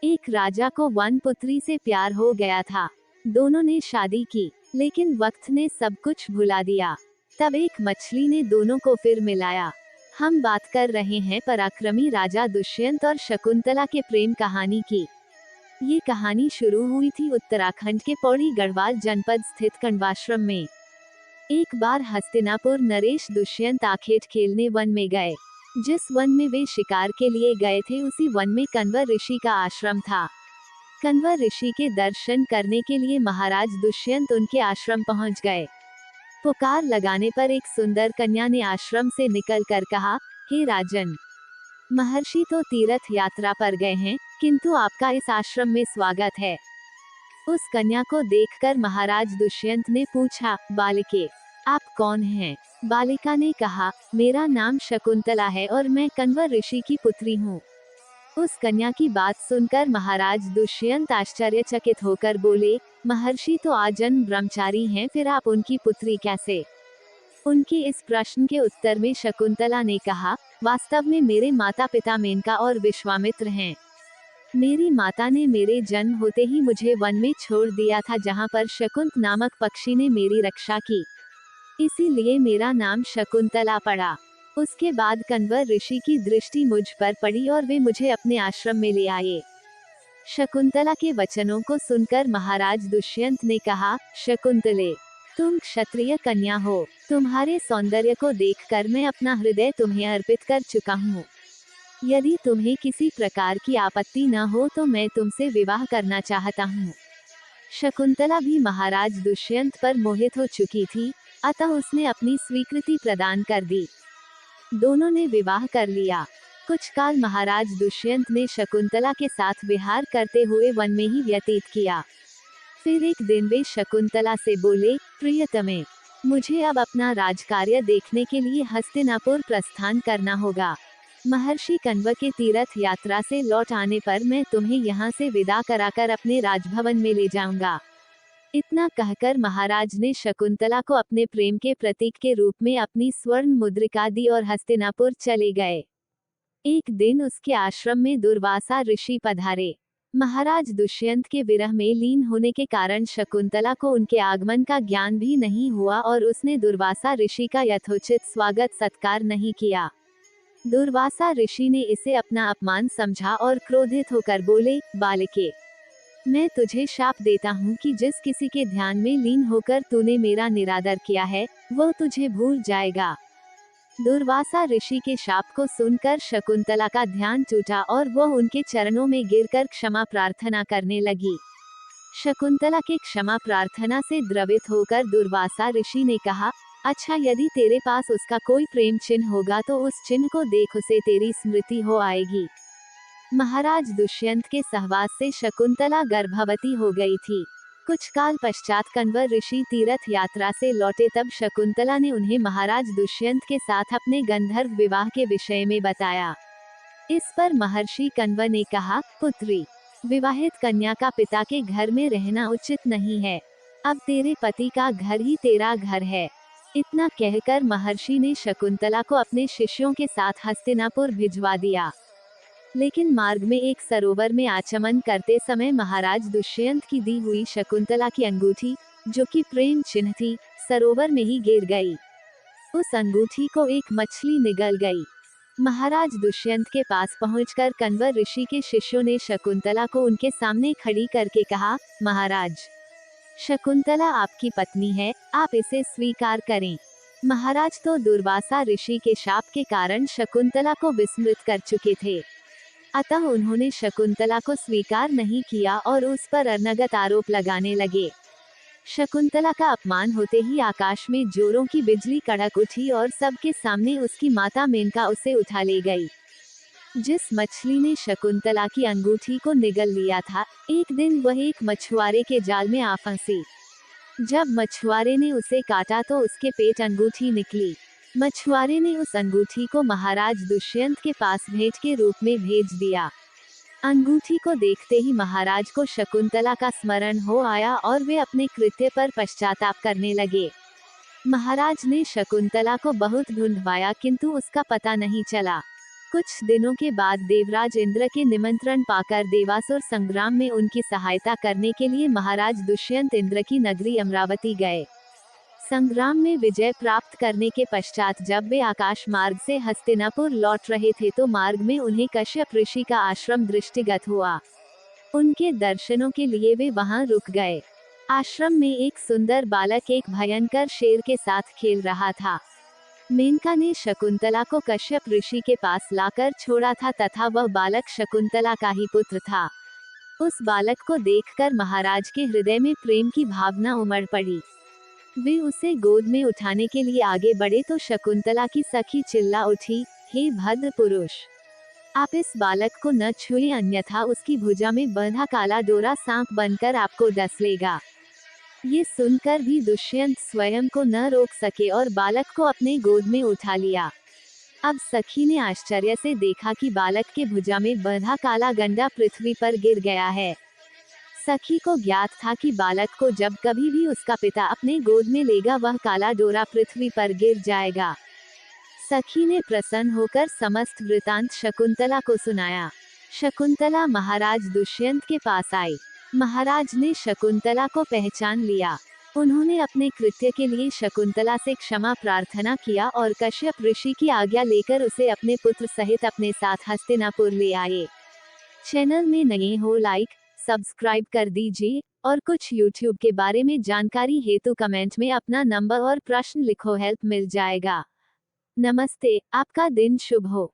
एक राजा को वन पुत्री से प्यार हो गया था। दोनों ने शादी की, लेकिन वक्त ने सब कुछ भुला दिया। तब एक मछली ने दोनों को फिर मिलाया। हम बात कर रहे हैं पराक्रमी राजा दुष्यंत और शकुंतला के प्रेम कहानी की। ये कहानी शुरू हुई थी उत्तराखंड के पौड़ी गढ़वाल जनपद स्थित कण्वाश्रम में। एक बार हस्तिनापुर नरेश दुष्यंत आखेट खेलने वन में गए। जिस वन में वे शिकार के लिए गए थे उसी वन में कण्व ऋषि का आश्रम था। कण्व ऋषि के दर्शन करने के लिए महाराज दुष्यंत उनके आश्रम पहुंच गए। पुकार लगाने पर एक सुंदर कन्या ने आश्रम से निकलकर कहा, हे राजन, महर्षि तो तीर्थ यात्रा पर गए हैं, किंतु आपका इस आश्रम में स्वागत है। उस कन्या को देखकर महाराज दुष्यंत ने पूछा, बालिके, आप कौन हैं? बालिका ने कहा, मेरा नाम शकुंतला है और मैं कण्व ऋषि की पुत्री हूँ। उस कन्या की बात सुनकर महाराज दुष्यंत आश्चर्यचकित होकर बोले, महर्षि तो आजन्म ब्रह्मचारी हैं, फिर आप उनकी पुत्री कैसे? उनके इस प्रश्न के उत्तर में शकुंतला ने कहा, वास्तव में मेरे माता पिता मेनका और विश्वामित्र हैं। मेरी माता ने मेरे जन्म होते ही मुझे वन में छोड़ दिया था, जहाँ पर शकुंत नामक पक्षी ने मेरी रक्षा की। इसीलिए मेरा नाम शकुंतला पड़ा। उसके बाद कण्व ऋषि की दृष्टि मुझ पर पड़ी और वे मुझे अपने आश्रम में ले आए। शकुंतला के वचनों को सुनकर महाराज दुष्यंत ने कहा, शकुंतले, तुम क्षत्रिय कन्या हो। तुम्हारे सौंदर्य को देखकर मैं अपना हृदय तुम्हें अर्पित कर चुका हूँ। यदि तुम्हें किसी प्रकार की आपत्ति न हो तो मैं तुमसे विवाह करना चाहता हूँ। शकुंतला भी महाराज दुष्यंत पर मोहित हो चुकी थी, अतः उसने अपनी स्वीकृति प्रदान कर दी। दोनों ने विवाह कर लिया। कुछ काल महाराज दुष्यंत ने शकुंतला के साथ विहार करते हुए वन में ही व्यतीत किया। फिर एक दिन वे शकुंतला से बोले, प्रियतमे, मुझे अब अपना राजकार्य देखने के लिए हस्तिनापुर प्रस्थान करना होगा। महर्षि कण्व के तीर्थ यात्रा से लौट आने पर मैं तुम्हें यहाँ से विदा कराकर अपने राजभवन में ले जाऊंगा। इतना कहकर महाराज ने शकुंतला को अपने प्रेम के प्रतीक के रूप में अपनी स्वर्ण मुद्रिका दी और हस्तिनापुर चले गए। एक दिन उसके आश्रम में दुर्वासा ऋषि पधारे। महाराज दुष्यंत के विरह में लीन होने के कारण शकुंतला को उनके आगमन का ज्ञान भी नहीं हुआ और उसने दुर्वासा ऋषि का यथोचित स्वागत सत्कार नहीं किया। दुर्वासा ऋषि ने इसे अपना अपमान समझा और क्रोधित होकर बोले, बालिके, मैं तुझे शाप देता हूँ कि जिस किसी के ध्यान में लीन होकर तूने मेरा निरादर किया है, वो तुझे भूल जाएगा। दुर्वासा ऋषि के शाप को सुनकर शकुंतला का ध्यान टूटा और वह उनके चरणों में गिरकर क्षमा प्रार्थना करने लगी। शकुंतला के क्षमा प्रार्थना से द्रवित होकर दुर्वासा ऋषि ने कहा, अच्छा, यदि तेरे पास उसका कोई प्रेम चिन्ह होगा तो उस चिन्ह को देख, उसे तेरी स्मृति हो आएगी। महाराज दुष्यंत के सहवास से शकुंतला गर्भवती हो गई थी। कुछ काल पश्चात कण्व ऋषि तीर्थ यात्रा से लौटे, तब शकुंतला ने उन्हें महाराज दुष्यंत के साथ अपने गंधर्व विवाह के विषय में बताया। इस पर महर्षि कण्व ने कहा, पुत्री, विवाहित कन्या का पिता के घर में रहना उचित नहीं है। अब तेरे पति का घर ही तेरा घर है। इतना कहकर महर्षि ने शकुंतला को अपने शिष्यों के साथ हस्तिनापुर भिजवा दिया। लेकिन मार्ग में एक सरोवर में आचमन करते समय महाराज दुष्यंत की दी हुई शकुंतला की अंगूठी, जो कि प्रेम चिन्ह थी, सरोवर में ही गिर गई। उस अंगूठी को एक मछली निगल गई। महाराज दुष्यंत के पास पहुंचकर कण्व ऋषि के शिष्यों ने शकुंतला को उनके सामने खड़ी करके कहा, महाराज, शकुंतला आपकी पत्नी है, आप इसे स्वीकार करें। महाराज तो दुर्वासा ऋषि के शाप के कारण शकुंतला को विस्मृत कर चुके थे, अतः उन्होंने शकुंतला को स्वीकार नहीं किया और उस पर अनगत आरोप लगाने लगे। शकुंतला का अपमान होते ही आकाश में जोरों की बिजली कड़क उठी और सबके सामने उसकी माता मेनका उसे उठा ले गई। जिस मछली ने शकुंतला की अंगूठी को निगल लिया था, एक दिन वह एक मछुआरे के जाल में आ फंसी। जब मछुआरे ने उसे काटा तो उसके पेट अंगूठी निकली। मछुआरे ने उस अंगूठी को महाराज दुष्यंत के पास भेंट के रूप में भेज दिया। अंगूठी को देखते ही महाराज को शकुंतला का स्मरण हो आया और वे अपने कृत्य पर पश्चाताप करने लगे। महाराज ने शकुंतला को बहुत ढूंढवाया, किंतु उसका पता नहीं चला। कुछ दिनों के बाद देवराज इंद्र के निमंत्रण पाकर देवासुर संग्राम में उनकी सहायता करने के लिए महाराज दुष्यंत इंद्र की नगरी अमरावती गए। संग्राम में विजय प्राप्त करने के पश्चात जब वे आकाश मार्ग से हस्तिनापुर लौट रहे थे तो मार्ग में उन्हें कश्यप ऋषि का आश्रम दृष्टिगत हुआ। उनके दर्शनों के लिए वे वहां रुक गए। आश्रम में एक सुंदर बालक एक भयंकर शेर के साथ खेल रहा था। मेनका ने शकुंतला को कश्यप ऋषि के पास लाकर छोड़ा था तथा वह बालक शकुंतला का ही पुत्र था। उस बालक को देखकर महाराज के हृदय में प्रेम की भावना उमड़ पड़ी। वे उसे गोद में उठाने के लिए आगे बढ़े तो शकुंतला की सखी चिल्ला उठी, हे भद्र पुरुष, आप इस बालक को न छुए अन्यथा उसकी भुजा में बंधा काला डोरा सांप बनकर आपको डस लेगा। ये सुनकर भी दुष्यंत स्वयं को न रोक सके और बालक को अपने गोद में उठा लिया। अब सखी ने आश्चर्य से देखा कि बालक के भुजा में बंधा काला गंडा पृथ्वी पर गिर गया है। सखी को ज्ञात था कि बालक को जब कभी भी उसका पिता अपने गोद में लेगा वह काला डोरा पृथ्वी पर गिर जाएगा। सखी ने प्रसन्न होकर समस्त वृतांत शकुंतला को सुनाया। शकुंतला महाराज दुष्यंत के पास आई। महाराज ने शकुंतला को पहचान लिया। उन्होंने अपने कृत्य के लिए शकुंतला से क्षमा प्रार्थना किया और कश्यप ऋषि की आज्ञा लेकर उसे अपने पुत्र सहित अपने साथ हस्तिनापुर ले आए। चैनल में नए हो लाइक सब्सक्राइब कर दीजिए और कुछ YouTube के बारे में जानकारी हेतु कमेंट में अपना नंबर और प्रश्न लिखो, हेल्प मिल जाएगा। नमस्ते, आपका दिन शुभ हो।